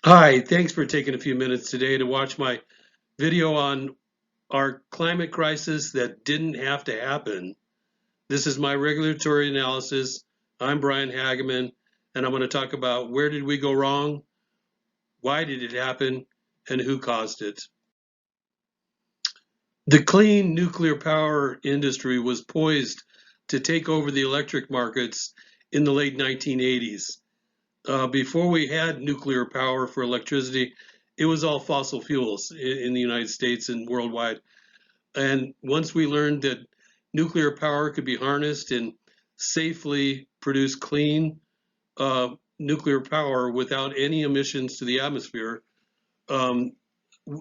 Hi, thanks for taking a few minutes today to watch my video on our climate crisis that didn't have to happen. This is my regulatory analysis. I'm Brian Hageman, and I'm going to talk about where did we go wrong, why did it happen, and who caused it. The clean nuclear power industry was poised to take over the electric markets in the late 1980s. Before we had nuclear power for electricity, it was all fossil fuels in the United States and worldwide. And once we learned that nuclear power could be harnessed and safely produce clean nuclear power without any emissions to the atmosphere, um,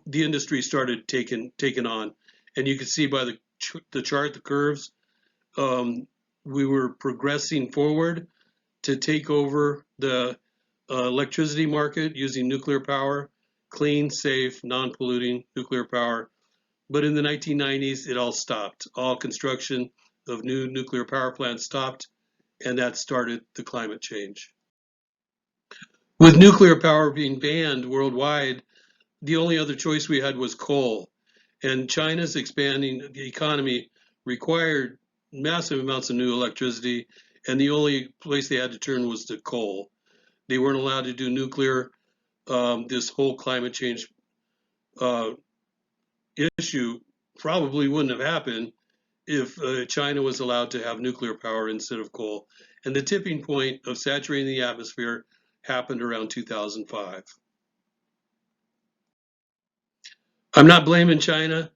the industry started taking on. And you can see by the chart, the curves, um, we were progressing forward to take over the electricity market using nuclear power, clean, safe, non-polluting nuclear power. But in the 1990s, it all stopped. All construction of new nuclear power plants stopped, and that started the climate change. With nuclear power being banned worldwide, the only other choice we had was coal. And China's expanding economy required massive amounts of new electricity, and the only place they had to turn was to coal. They weren't allowed to do nuclear. This whole climate change uh, issue probably wouldn't have happened if China was allowed to have nuclear power instead of coal. And the tipping point of saturating the atmosphere happened around 2005. I'm not blaming China.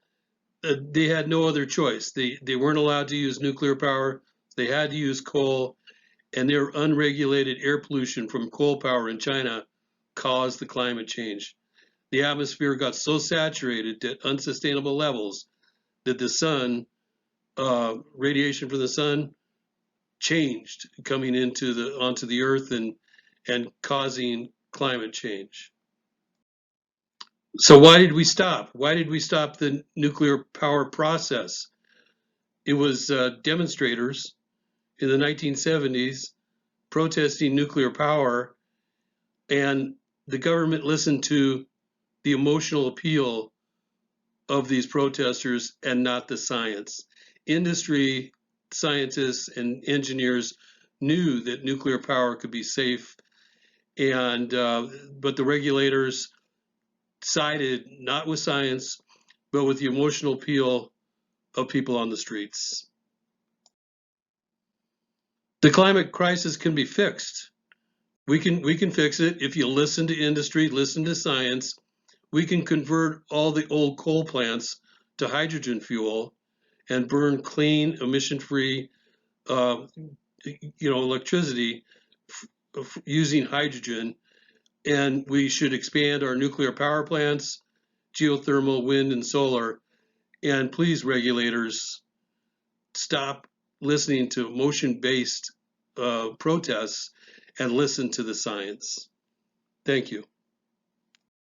They had no other choice. They weren't allowed to use nuclear power. They had to use coal, and their unregulated air pollution from coal power in China caused the climate change. The atmosphere got so saturated at unsustainable levels that the sun, radiation from the sun, changed coming onto the earth and causing climate change. So why did we stop? Why did we stop the nuclear power process? It was demonstrators in the 1970s protesting nuclear power, and the government listened to the emotional appeal of these protesters and not the science. Industry scientists and engineers knew that nuclear power could be safe, and but the regulators sided not with science, but with the emotional appeal of people on the streets. The climate crisis can be fixed. We can fix it if you listen to industry, listen to science. We can convert all the old coal plants to hydrogen fuel and burn clean, emission-free, uh, electricity using hydrogen. And we should expand our nuclear power plants, geothermal, wind, and solar. And please, regulators, stop listening to motion-based protests and listen to the science. Thank you.